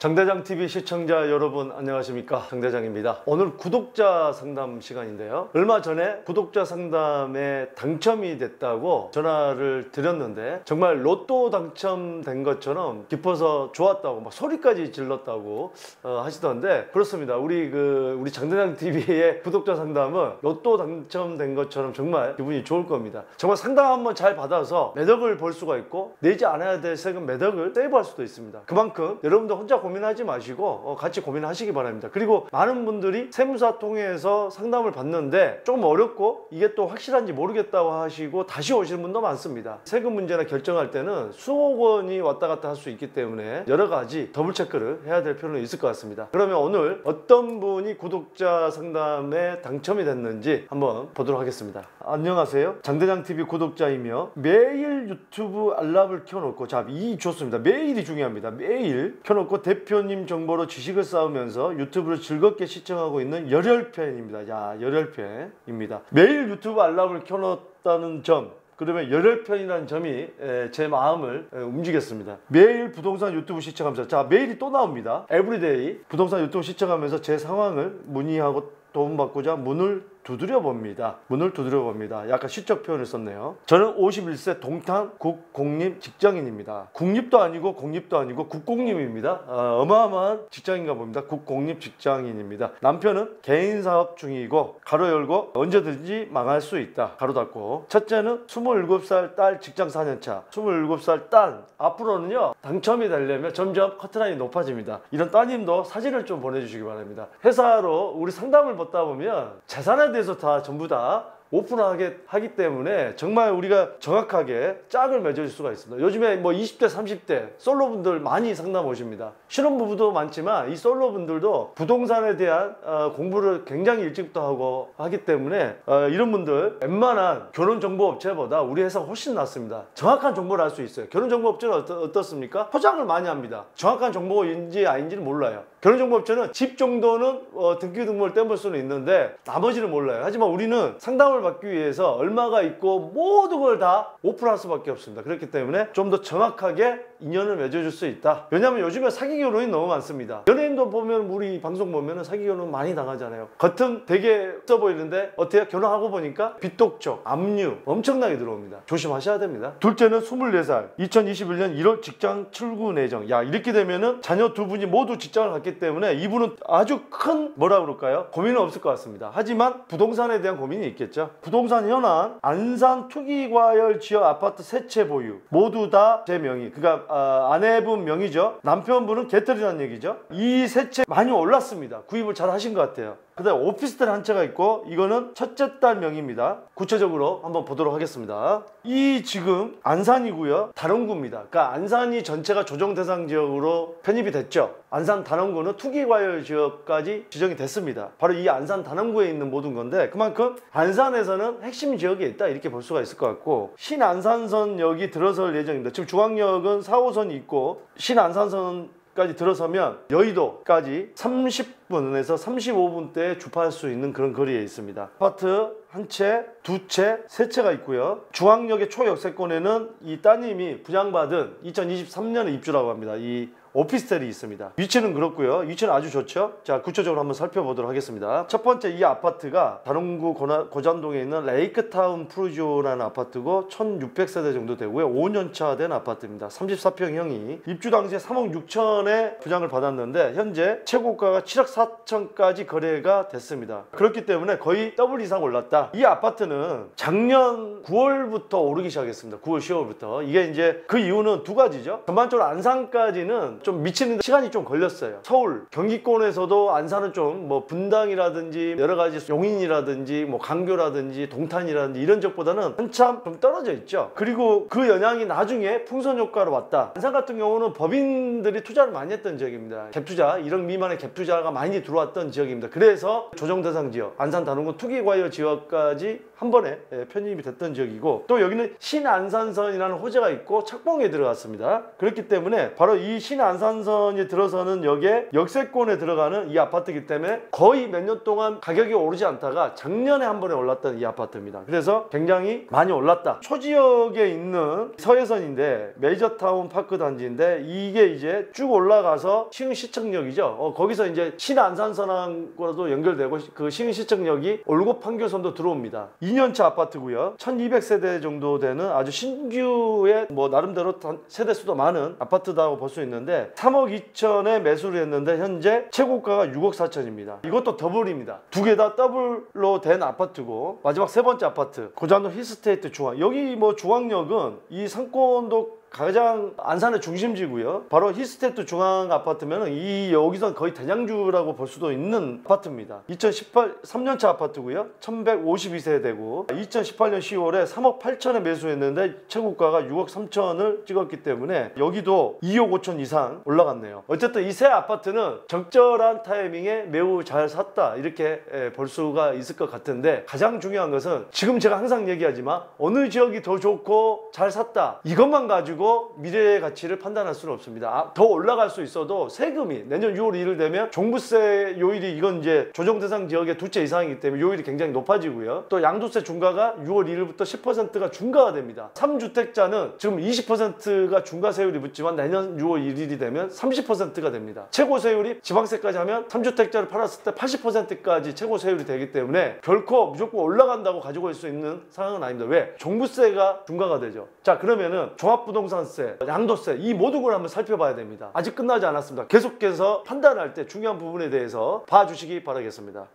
장대장TV 시청자 여러분 안녕하십니까, 장대장입니다. 오늘 구독자 상담 시간인데요, 얼마 전에 구독자 상담에 당첨이 됐다고 전화를 드렸는데 정말 로또 당첨된 것처럼 기뻐서 좋았다고 막 소리까지 질렀다고 하시던데, 그렇습니다. 우리 장대장TV의 구독자 상담은 로또 당첨된 것처럼 정말 기분이 좋을 겁니다. 정말 상담 한번 잘 받아서 매덕을 볼 수가 있고, 내지 않아야 될 세금 매덕을 세이브할 수도 있습니다. 그만큼 여러분들 혼자 고민하지 마시고 같이 고민하시기 바랍니다. 그리고 많은 분들이 세무사 통해서 상담을 받는데 조금 어렵고 이게 또 확실한지 모르겠다고 하시고 다시 오시는 분도 많습니다. 세금 문제나 결정할 때는 수억 원이 왔다 갔다 할 수 있기 때문에 여러 가지 더블 체크를 해야 될 필요는 있을 것 같습니다. 그러면 오늘 어떤 분이 구독자 상담에 당첨이 됐는지 한번 보도록 하겠습니다. 안녕하세요, 장대장TV 구독자이며 매일 유튜브 알람을 켜놓고, 자, 이 좋습니다. 매일이 중요합니다. 매일 켜놓고 대표님 정보로 지식을 쌓으면서 유튜브를 즐겁게 시청하고 있는 열혈팬입니다. 자, 열혈팬입니다. 매일 유튜브 알람을 켜놓았다는 점, 그러면 열혈편이라는 점이 제 마음을 움직였습니다. 매일 부동산 유튜브 시청하면서, 자, 메일이 또 나옵니다. 에브리데이 부동산 유튜브 시청하면서 제 상황을 문의하고 도움받고자 문을 두드려 봅니다. 약간 시적 표현을 썼네요. 저는 51세 동탄 국공립 직장인입니다. 국립도 아니고 공립도 아니고 국공립입니다. 어마어마한 직장인가 봅니다. 국공립 직장인입니다. 남편은 개인사업 중이고 가로 열고 언제든지 망할 수 있다 가로 닫고. 첫째는 27살 딸 직장 4년차. 27살 딸 앞으로는요, 당첨이 되려면 점점 커트라인이 높아집니다. 이런 따님도 사진을 좀 보내주시기 바랍니다. 회사로 우리 상담을 받다 보면 재산에 대해서 다 전부 다 오픈하게 하기 때문에 정말 우리가 정확하게 짝을 맺어줄 수가 있습니다. 요즘에 뭐 20대 30대 솔로분들 많이 상담 오십니다. 신혼부부도 많지만 이 솔로분들도 부동산에 대한 공부를 굉장히 일찍부터 하고 하기 때문에 이런 분들 웬만한 결혼정보업체보다 우리 회사가 훨씬 낫습니다. 정확한 정보를 알 수 있어요. 결혼정보업체는 어떻습니까? 포장을 많이 합니다. 정확한 정보인지 아닌지는 몰라요. 결혼정보업체는 집 정도는 등기등본을 떼볼 수는 있는데 나머지는 몰라요. 하지만 우리는 상담을 받기 위해서 얼마가 있고 모든 걸 다 오픈할 수밖에 없습니다. 그렇기 때문에 좀 더 정확하게 인연을 맺어줄 수 있다. 왜냐하면 요즘에 사기 결혼이 너무 많습니다. 연예인도 보면, 우리 방송 보면 사기 결혼 많이 당하잖아요. 겉은 되게 써 보이는데 어때요? 결혼하고 보니까 빚독촉, 압류 엄청나게 들어옵니다. 조심하셔야 됩니다. 둘째는 24살 2021년 1월 직장 출근 예정. 야, 이렇게 되면은 자녀 두 분이 모두 직장을 갖기 때문에 이분은 아주 큰 뭐라 그럴까요? 고민은 없을 것 같습니다. 하지만 부동산에 대한 고민이 있겠죠. 부동산 현황, 안산 투기과열 지역 아파트 세 채 보유, 모두 다 제 명의, 그러니까 아내분 명의죠. 남편분은 개털이라는 얘기죠. 이 세 채 많이 올랐습니다. 구입을 잘 하신 것 같아요. 그 다음에 오피스텔 한 채가 있고, 이거는 첫째 딸 명의입니다. 구체적으로 한번 보도록 하겠습니다. 이 지금 안산이고요, 단원구입니다. 그러니까 안산이 전체가 조정 대상 지역으로 편입이 됐죠. 안산 단원구는 투기과열 지역까지 지정이 됐습니다. 바로 이 안산 단원구에 있는 모든 건데, 그만큼 안산에서는 핵심 지역에 있다 이렇게 볼 수가 있을 것 같고, 신안산선역이 들어설 예정입니다. 지금 중앙역은 4호선이 있고 신안산선까지 들어서면 여의도까지 30분에서 35분대에 주파할 수 있는 그런 거리에 있습니다. 아파트 한 채, 두 채, 세 채가 있고요. 중앙역의 초역세권에는 이 따님이 분양받은 2023년에 입주라고 합니다. 이 오피스텔이 있습니다. 위치는 그렇고요. 위치는 아주 좋죠. 자, 구체적으로 한번 살펴보도록 하겠습니다. 첫 번째, 이 아파트가 단원구 고잔동에 있는 레이크타운 프루지오라는 아파트고 1600세대 정도 되고요. 5년차 된 아파트입니다. 34평형이 입주 당시에 3억 6천에 분양을 받았는데 현재 최고가가 7억 4천까지 거래가 됐습니다. 그렇기 때문에 거의 더블 이상 올랐다. 이 아파트는 작년 9월부터 오르기 시작했습니다. 9월 10월부터. 이게 이제 그 이유는 두 가지죠. 전반적으로 안산까지는 좀 미치는 시간이 좀 걸렸어요. 서울, 경기권에서도 안산은 좀 뭐 분당이라든지 여러 가지 용인이라든지 뭐 강교라든지 동탄이라든지 이런 지역보다는 한참 좀 떨어져 있죠. 그리고 그 영향이 나중에 풍선 효과로 왔다. 안산 같은 경우는 법인들이 투자를 많이 했던 지역입니다. 갭투자, 1억 미만의 갭투자가 많이 들어왔던 지역입니다. 그래서 조정 대상 지역, 안산 단원구 투기과열 지역까지 한 번에 편입이 됐던 지역이고, 또 여기는 신안산선이라는 호재가 있고 착봉에 들어갔습니다. 그렇기 때문에 바로 이 신안 신안산선이 들어서는 역에 역세권에 들어가는 이 아파트이기 때문에 거의 몇 년 동안 가격이 오르지 않다가 작년에 한 번에 올랐던 이 아파트입니다. 그래서 굉장히 많이 올랐다. 초지역에 있는 서해선인데 메이저타운 파크 단지인데 이게 이제 쭉 올라가서 시흥시청역이죠. 거기서 이제 신안산선하고도 연결되고 그 시흥시청역이 올고 판교선도 들어옵니다. 2년차 아파트고요. 1200세대 정도 되는 아주 신규의 뭐 나름대로 세대수도 많은 아파트다고 볼 수 있는데 3억 2천에 매수를 했는데 현재 최고가가 6억 4천입니다. 이것도 더블입니다. 두 개 다 더블로 된 아파트고 마지막 세 번째 아파트 고잔도 힐스테이트 중앙. 여기 뭐 중앙역은 이 상권도 가장 안산의 중심지고요. 바로 힐스테이트 중앙 아파트면은 이 여기서 거의 대장주라고 볼 수도 있는 아파트입니다. 2018 3년차 아파트고요. 1152세대고 2018년 10월에 3억 8천에 매수했는데 최고가가 6억 3천을 찍었기 때문에 여기도 2억 5천 이상 올라갔네요. 어쨌든 이 세 아파트는 적절한 타이밍에 매우 잘 샀다 이렇게 볼 수가 있을 것 같은데 가장 중요한 것은 지금 제가 항상 얘기하지만 어느 지역이 더 좋고 잘 샀다 이것만 가지고 미래의 가치를 판단할 수는 없습니다. 더 올라갈 수 있어도 세금이 내년 6월 1일 되면 종부세 요율이 이건 이제 조정 대상 지역의 2채 이상이기 때문에 요율이 굉장히 높아지고요. 또 양도세 중과가 6월 1일부터 10%가 중과가 됩니다. 3주택자는 지금 20%가 중과세율이 붙지만 내년 6월 1일이 되면 30%가 됩니다. 최고세율이 지방세까지 하면 3주택자를 팔았을 때 80%까지 최고세율이 되기 때문에 결코 무조건 올라간다고 가지고 올 수 있는 상황은 아닙니다. 왜? 종부세가 중과가 되죠. 자, 그러면은 종합부동산세, 양도세 이 모든 걸 한번 살펴봐야 됩니다. 아직 끝나지 않았습니다. 계속해서 판단할 때 중요한 부분에 대해서 봐주시기 바라겠습니다.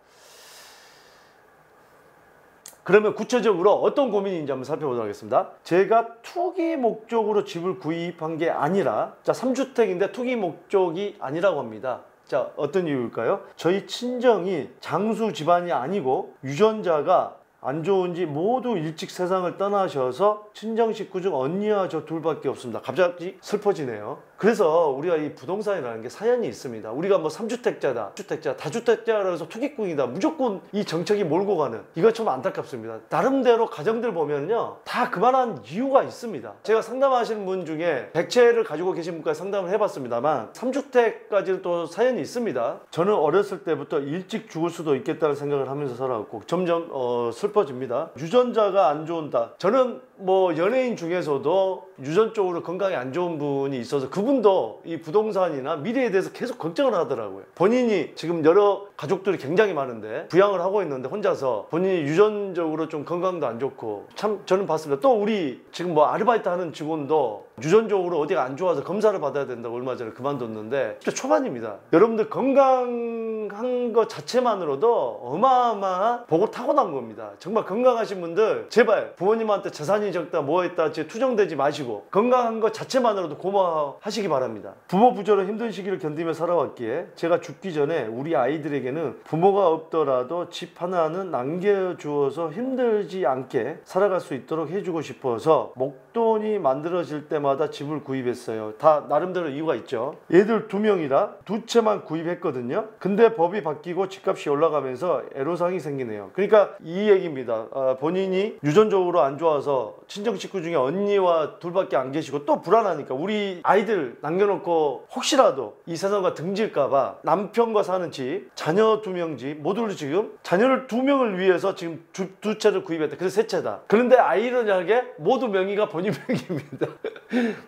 그러면 구체적으로 어떤 고민인지 한번 살펴보도록 하겠습니다. 제가 투기 목적으로 집을 구입한 게 아니라 자 3주택인데 투기 목적이 아니라고 합니다. 자, 어떤 이유일까요? 저희 친정이 장수 집안이 아니고 유전자가 안 좋은지 모두 일찍 세상을 떠나셔서 친정 식구 중 언니와 저 둘밖에 없습니다. 갑자기 슬퍼지네요. 그래서 우리가 이 부동산이라는 게 사연이 있습니다. 우리가 뭐 3주택자다, 주택자, 다주택자라고 해서 투기꾼이다 무조건 이 정책이 몰고 가는 이거 좀 안타깝습니다. 나름대로 가정들 보면요 다 그만한 이유가 있습니다. 제가 상담하시는 분 중에 100채를 가지고 계신 분까지 상담을 해봤습니다만 3주택까지는 또 사연이 있습니다. 저는 어렸을 때부터 일찍 죽을 수도 있겠다는 생각을 하면서 살아왔고 점점 슬퍼집니다. 유전자가 안 좋은다. 저는 뭐 연예인 중에서도 유전적으로 건강이 안 좋은 분이 있어서 그분도 이 부동산이나 미래에 대해서 계속 걱정을 하더라고요. 본인이 지금 여러 가족들이 굉장히 많은데 부양을 하고 있는데 혼자서 본인이 유전적으로 좀 건강도 안 좋고 참 저는 봤습니다. 또 우리 지금 뭐 아르바이트 하는 직원도 유전적으로 어디가 안 좋아서 검사를 받아야 된다고 얼마 전에 그만뒀는데 진짜 초반입니다. 여러분들 건강한 것 자체만으로도 어마어마한 복을 타고난 겁니다. 정말 건강하신 분들 제발 부모님한테 재산이 적다 뭐 했다 투정되지 마시고 건강한 것 자체만으로도 고마워하시기 바랍니다. 부모 부조로 힘든 시기를 견디며 살아왔기에 제가 죽기 전에 우리 아이들에게는 부모가 없더라도 집 하나는 남겨주어서 힘들지 않게 살아갈 수 있도록 해주고 싶어서 목돈이 만들어질 때마다 집을 구입했어요. 다 나름대로 이유가 있죠. 얘들 2명이라 2채만 구입했거든요. 근데 법이 바뀌고 집값이 올라가면서 애로사항이 생기네요. 그러니까 이 얘기입니다. 본인이 유전적으로 안 좋아서 친정 식구 중에 언니와 둘밖에 안 계시고 또 불안하니까 우리 아이들 남겨놓고 혹시라도 이 세상과 등질까봐 남편과 사는 집, 자녀 2명 집 모두를 지금 자녀를 2명을 위해서 지금 2채를 구입했다. 그래서 3채다. 그런데 아이러니하게 모두 명의가 본인 명의입니다.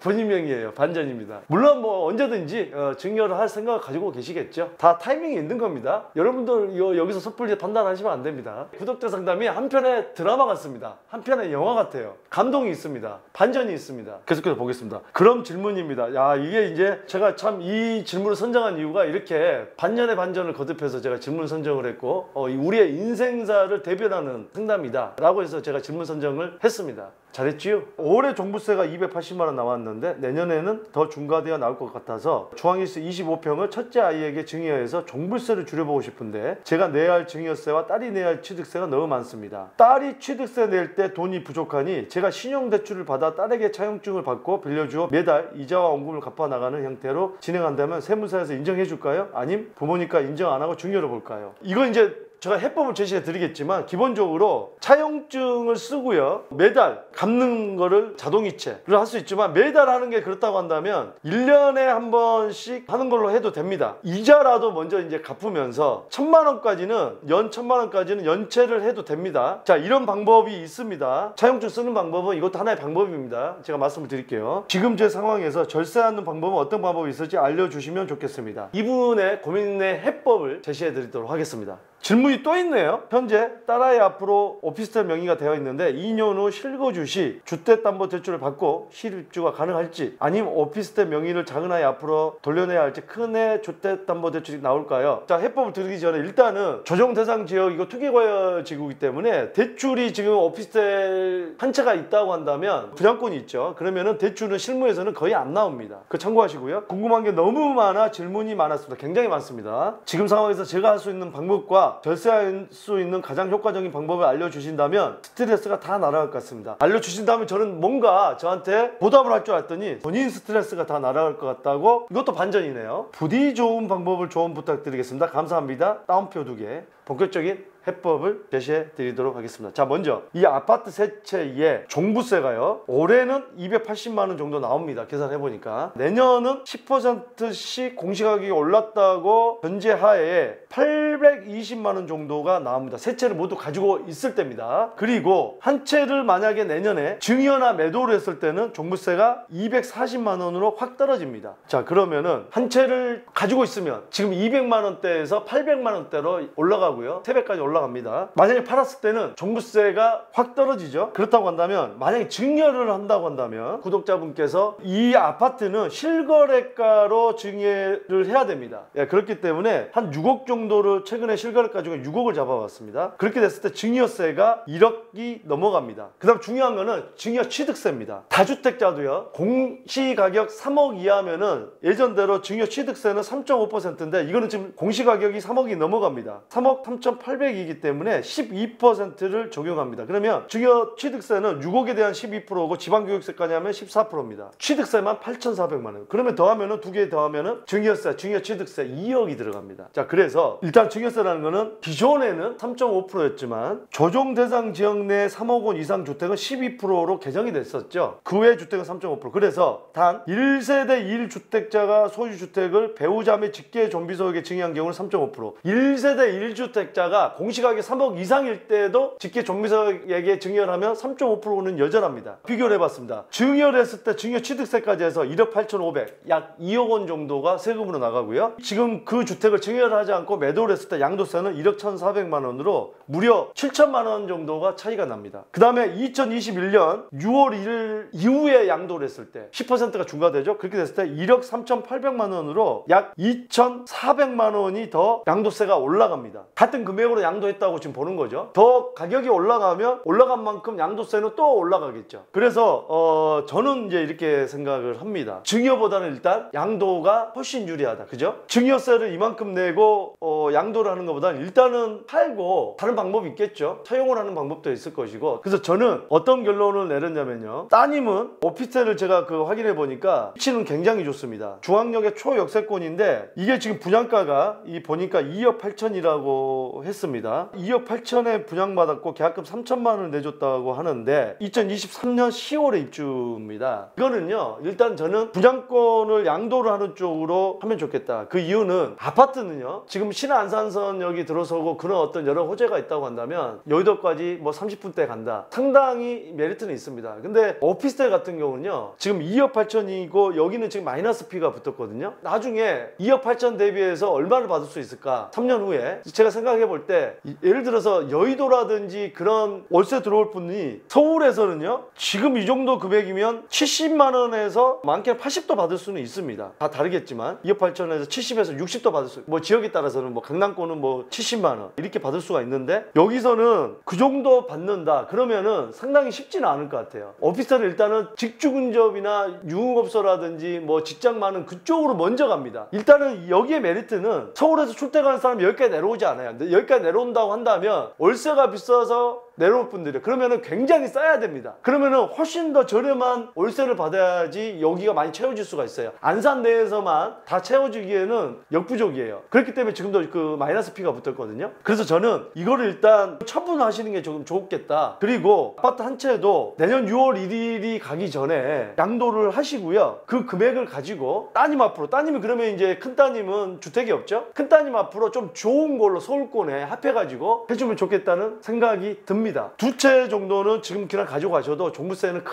본인 명의예요. 반전입니다. 물론 뭐 언제든지 증여를 할 생각을 가지고 계시겠죠. 다 타이밍이 있는 겁니다. 여러분들 여기서 섣불리 판단하시면 안 됩니다. 구독자 상담이 한편의 드라마 같습니다. 한편의 영화 같아요. 감동이 있습니다. 반전이 있습니다. 계속해서 보겠습니다. 그럼 질문입니다. 야, 이게 이제 제가 참 이 질문을 선정한 이유가 이렇게 반전의 반전을 거듭해서 제가 질문 선정을 했고 우리의 인생사를 대변하는 상담이다 라고 해서 제가 질문 선정을 했습니다. 잘했지요? 올해 종부세가 280만 원 나왔는데 내년에는 더 중과되어 나올 것 같아서 중앙일수 25평을 첫째 아이에게 증여해서 종부세를 줄여보고 싶은데 제가 내야 할 증여세와 딸이 내야 할 취득세가 너무 많습니다. 딸이 취득세 낼 때 돈이 부족하니 제가 신용대출을 받아 딸에게 차용증을 받고 빌려주어 매달 이자와 원금을 갚아 나가는 형태로 진행한다면 세무사에서 인정해 줄까요? 아님 부모니까 인정 안 하고 증여로 볼까요? 이거 이제 제가 해법을 제시해 드리겠지만 기본적으로 차용증을 쓰고요. 매달 갚는 거를 자동이체를 할 수 있지만 매달 하는 게 그렇다고 한다면 1년에 한 번씩 하는 걸로 해도 됩니다. 이자라도 먼저 이제 갚으면서 1000만 원까지는 연 1000만 원까지는 연체를 해도 됩니다. 자, 이런 방법이 있습니다. 차용증 쓰는 방법은 이것도 하나의 방법입니다. 제가 말씀을 드릴게요. 지금 제 상황에서 절세하는 방법은 어떤 방법이 있을지 알려주시면 좋겠습니다. 이분의 고민의 해법을 제시해 드리도록 하겠습니다. 질문이 또 있네요. 현재 딸아이 앞으로 오피스텔 명의가 되어 있는데 2년 후 실거주 시 주택담보대출을 받고 실입주가 가능할지, 아니면 오피스텔 명의를 작은아이 앞으로 돌려내야 할지, 큰애 주택담보대출이 나올까요? 자, 해법을 드리기 전에 일단은 조정대상 지역이고 투기과열지구이기 때문에 대출이 지금 오피스텔 한 채가 있다고 한다면 분양권이 있죠. 그러면은 대출은 실무에서는 거의 안 나옵니다. 그거 참고하시고요. 궁금한 게 너무 많아 질문이 많았습니다. 굉장히 많습니다. 지금 상황에서 제가 할 수 있는 방법과 절세할 수 있는 가장 효과적인 방법을 알려주신다면 스트레스가 다 날아갈 것 같습니다. 알려주신다면 저는 뭔가 저한테 보답을 할 줄 알았더니 본인 스트레스가 다 날아갈 것 같다고, 이것도 반전이네요. 부디 좋은 방법을 조언 부탁드리겠습니다. 감사합니다. 따옴표 2개. 본격적인 해법을 제시해 드리도록 하겠습니다. 자, 먼저 이 아파트 세 채의 종부세가요, 올해는 280만 원 정도 나옵니다. 계산해 보니까 내년은 10%씩 공시가격이 올랐다고 전제하에 820만 원 정도가 나옵니다. 세 채를 모두 가지고 있을 때입니다. 그리고 한 채를 만약에 내년에 증여나 매도를 했을 때는 종부세가 240만 원으로 확 떨어집니다. 자, 그러면은 한 채를 가지고 있으면 지금 200만 원대에서 800만 원대로 올라가고요. 3배까지 올라갑니다. 만약에 팔았을 때는 종부세가 확 떨어지죠. 그렇다고 한다면 만약에 증여를 한다고 한다면 구독자분께서 이 아파트는 실거래가로 증여를 해야 됩니다. 예, 그렇기 때문에 한 6억 정도를 최근에 실거래가 중에 6억을 잡아봤습니다. 그렇게 됐을 때 증여세가 1억이 넘어갑니다. 그 다음 중요한 거는 증여 취득세입니다. 다주택자도요, 공시가격 3억 이하면은 예전대로 증여 취득세는 3.5%인데 이거는 지금 공시가격이 3억이 넘어갑니다. 3억 3,800이기 때문에 12%를 적용합니다. 그러면 증여 취득세는 6억에 대한 12%고 지방교육세까지 하면 14%입니다. 취득세만 8,400만 원. 그러면 더하면은 두 개 더하면은 증여세, 증여 취득세 2억이 들어갑니다. 자, 그래서 일단 증여세라는 거는 기존에는 3.5%였지만 조정 대상 지역 내 3억 원 이상 주택은 12%로 개정이 됐었죠. 그 외 주택은 3.5%. 그래서 단 1세대 1주택자가 소유주택을 배우자 및 직계 좀비소에게 증여한 경우는 3.5%, 1세대 1주택자가 공시가격 3억 이상일 때도 직계 좀비소에게 증여를 하면 3.5%는 여전합니다. 비교를 해봤습니다. 증여를 했을 때 증여 취득세까지 해서 1억 8,500, 약 2억 원 정도가 세금으로 나가고요. 지금 그 주택을 증여를 하지 않고 매도를 했을 때 양도세는 1억 1,400만 원으로 무려 7천만 원 정도가 차이가 납니다. 그 다음에 2021년 6월 1일 이후에 양도를 했을 때 10%가 중과되죠. 그렇게 됐을 때 1억 3,800만 원으로 약 2,400만 원이 더 양도세가 올라갑니다. 같은 금액으로 양도했다고 지금 보는 거죠. 더 가격이 올라가면 올라간 만큼 양도세는 또 올라가겠죠. 그래서 저는 이제 이렇게 생각을 합니다. 증여보다는 일단 양도가 훨씬 유리하다. 그죠? 증여세를 이만큼 내고 양도를 하는 것보다는 일단은 팔고 다른 방법이 있겠죠. 차용을 하는 방법도 있을 것이고. 그래서 저는 어떤 결론을 내렸냐면요, 따님은 오피스텔을 제가 확인해 보니까 위치는 굉장히 좋습니다. 중앙역의 초역세권인데 이게 지금 분양가가 보니까 2억 8천이라고 했습니다. 2억 8천에 분양받았고 계약금 3천만 원을 내줬다고 하는데 2023년 10월에 입주입니다. 이거는요, 일단 저는 분양권을 양도를 하는 쪽으로 하면 좋겠다. 그 이유는 아파트는요, 지금 신안산선역이 들어서고 그런 어떤 여러 호재가 있다고 한다면 여의도까지 뭐 30분대 간다. 상당히 메리트는 있습니다. 근데 오피스텔 같은 경우는요, 지금 2억 8천이고 여기는 지금 마이너스 P가 붙었거든요. 나중에 2억 8천 대비해서 얼마를 받을 수 있을까? 3년 후에 제가 생각해 볼 때 예를 들어서 여의도라든지 그런 월세 들어올 분이 서울에서는요, 지금 이 정도 금액이면 70만 원에서 많게는 80도 받을 수는 있습니다. 다 다르겠지만 2억 8천에서 70에서 60도 받을 수, 뭐 지역에 따라서는 뭐 강남권은 뭐 70만 원 이렇게 받을 수가 있는데 여기서는 그 정도 받는다 그러면은 상당히 쉽지는 않을 것 같아요. 오피스텔은 일단은 직주 근접이나 유흥업소라든지 뭐 직장 많은 그쪽으로 먼저 갑니다. 일단은 여기에 메리트는 서울에서 출퇴근하는 사람이 여기까지 내려오지 않아요. 근데 여기까지 내려온다고 한다면 월세가 비싸서 내놓을 분들이에요. 그러면은 굉장히 싸야 됩니다. 그러면은 훨씬 더 저렴한 월세를 받아야지 여기가 많이 채워질 수가 있어요. 안산 내에서만 다 채워지기에는 역부족이에요. 그렇기 때문에 지금도 그 마이너스 P가 붙었거든요. 그래서 저는 이거를 일단 처분하시는 게 조금 좋겠다. 그리고 아파트 한 채도 내년 6월 1일이 가기 전에 양도를 하시고요. 그 금액을 가지고 따님 앞으로, 따님이 그러면 이제 큰 따님은 주택이 없죠? 큰 따님 앞으로 좀 좋은 걸로 서울권에 합해가지고 해주면 좋겠다는 생각이 듭니다. 두 채 정도는 지금 그냥 가져가셔도 종부세는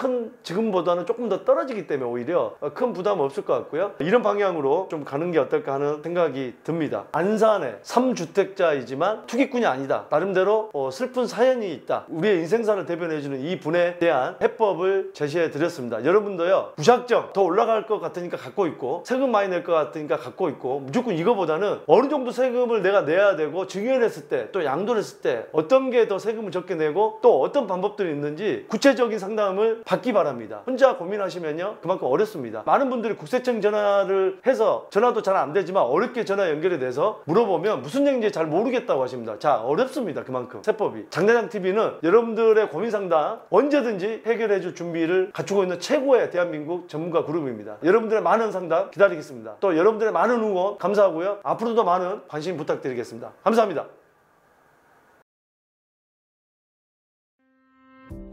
지금보다는 조금 더 떨어지기 때문에 오히려 큰 부담 없을 것 같고요. 이런 방향으로 좀 가는 게 어떨까 하는 생각이 듭니다. 안산에 3주택자이지만 투기꾼이 아니다. 나름대로 슬픈 사연이 있다. 우리의 인생사를 대변해주는 이 분에 대한 해법을 제시해 드렸습니다. 여러분도요, 무작정 더 올라갈 것 같으니까 갖고 있고 세금 많이 낼 것 같으니까 갖고 있고, 무조건 이거보다는 어느 정도 세금을 내가 내야 되고 증여했을 때 또 양도를 했을 때 어떤 게 더 세금을 적게 내고 또 어떤 방법들이 있는지 구체적인 상담을 받기 바랍니다. 혼자 고민하시면요 그만큼 어렵습니다. 많은 분들이 국세청 전화를 해서 전화도 잘 안 되지만 어렵게 전화 연결이 돼서 물어보면 무슨 얘기인지 잘 모르겠다고 하십니다. 자, 어렵습니다. 그만큼 세법이. 장대장TV는 여러분들의 고민 상담 언제든지 해결해 줄 준비를 갖추고 있는 최고의 대한민국 전문가 그룹입니다. 여러분들의 많은 상담 기다리겠습니다. 또 여러분들의 많은 응원 감사하고요. 앞으로도 많은 관심 부탁드리겠습니다. 감사합니다.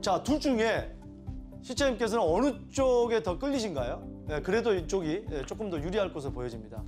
자, 둘 중에 시청자님께서는 어느 쪽에 더 끌리신가요? 그래도 이쪽이 조금 더 유리할 것으로 보여집니다.